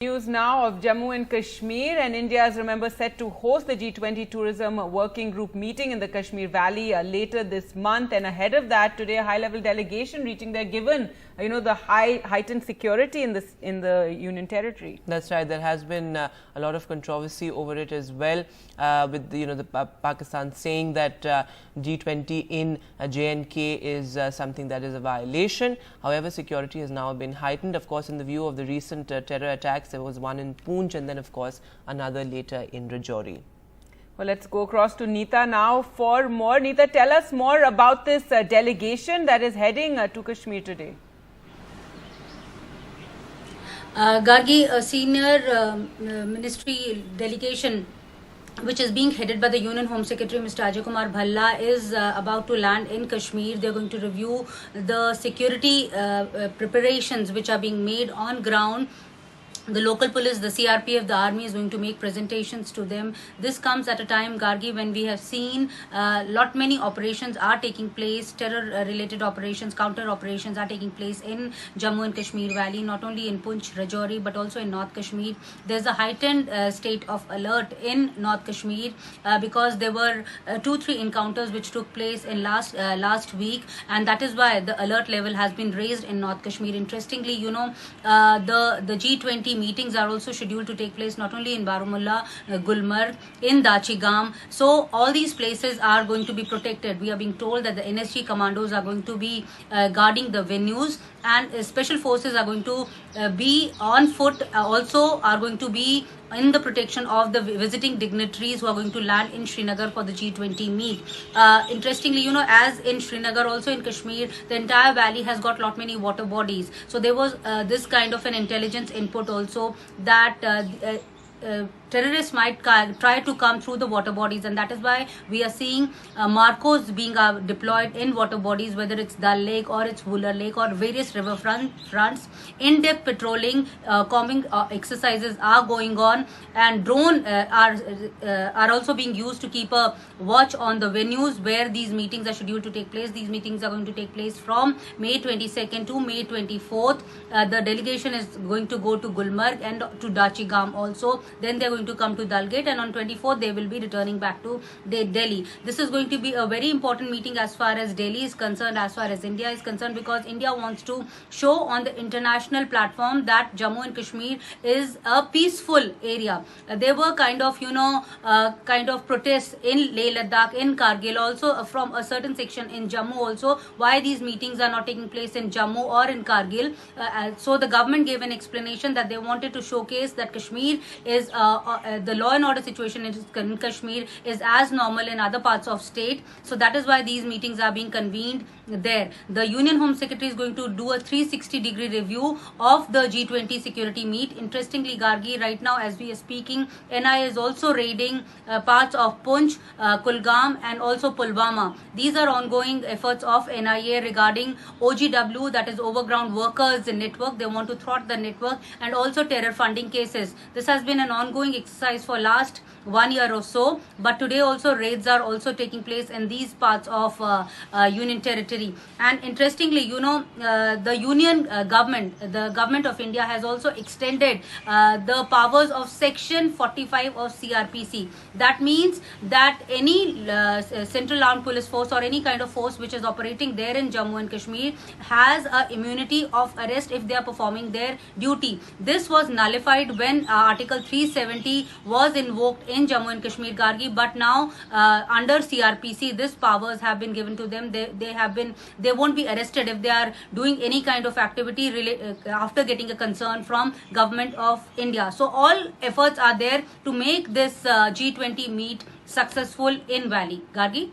News now of Jammu and Kashmir, and India is, remember, set to host the G20 Tourism Working Group meeting in the Kashmir Valley later this month. And ahead of that, today a high-level delegation reaching there, given the heightened security in the Union Territory. That's right. There has been a lot of controversy over it as well, with Pakistan saying that G20 in J&K is something that is a violation. However, security has now been heightened, of course, in the view of the recent terror attacks. There was one in Poonch and then, of course, another later in Rajouri. Well, let's go across to Neeta now for more. Neeta, tell us more about this delegation that is heading to Kashmir today. Gargi, a senior ministry delegation which is being headed by the Union Home Secretary Mr. Ajay Kumar Bhalla is about to land in Kashmir. They are going to review the security preparations which are being made on ground. The local police, the CRPF, the army is going to make presentations to them. This comes at a time, Gargi, when we have seen many operations are taking place, terror-related operations, counter-operations are taking place in Jammu and Kashmir Valley, not only in Poonch, Rajouri, but also in North Kashmir. There's a heightened state of alert in North Kashmir because there were 2-3 encounters which took place in last week, and that is why the alert level has been raised in North Kashmir. Interestingly, the G20 meetings are also scheduled to take place not only in Baramulla, Gulmarg, in Dachigam. So all these places are going to be protected. We are being told that the NSG commandos are going to be guarding the venues, and special forces are going to be on foot, also are going to be in the protection of the visiting dignitaries who are going to land in Srinagar for the G20 meet. Interestingly, as in Srinagar, also in Kashmir, the entire valley has got many water bodies. So there was this kind of an intelligence input also that terrorists might try to come through the water bodies, and that is why we are seeing Marcos being deployed in water bodies, whether it's Dal Lake or it's Wooler Lake or various river fronts. In-depth patrolling, combing exercises are going on, and drone are also being used to keep a watch on the venues where these meetings are scheduled to take place. These meetings are going to take place from May 22nd to May 24th. The delegation is going to go to Gulmarg and to Dachigam also. Then they're going to come to Dalgate, and on 24th they will be returning back to Delhi. This is going to be a very important meeting as far as Delhi is concerned, as far as India is concerned, because India wants to show on the international platform that Jammu and Kashmir is a peaceful area. There were kind of protests in Leh Ladakh, in Kargil, also from a certain section in Jammu also, why these meetings are not taking place in Jammu or in Kargil. So the government gave an explanation that they wanted to showcase that Kashmir is the law and order situation in Kashmir is as normal in other parts of state. So that is why these meetings are being convened there. The Union Home Secretary is going to do a 360-degree review of the G20 security meet. Interestingly, Gargi, right now as we are speaking, NIA is also raiding parts of Poonch, Kulgam and also Pulwama. These are ongoing efforts of NIA regarding OGW, that is Overground Workers Network. They want to thwart the network, and also terror funding cases. This has been an ongoing exercise for last 1 year or so, but today also raids are also taking place in these parts of Union Territory. And interestingly, the Union government, the government of India has also extended the powers of Section 45 of CRPC. That means that any Central Armed Police Force or any kind of force which is operating there in Jammu and Kashmir has a immunity of arrest if they are performing their duty. This was nullified when Article 370 was invoked in Jammu and Kashmir, Gargi, but now under CRPC these powers have been given to them. They won't be arrested if they are doing any kind of activity after getting a concern from government of India. So all efforts are there to make this G20 meet successful in Valley. Gargi?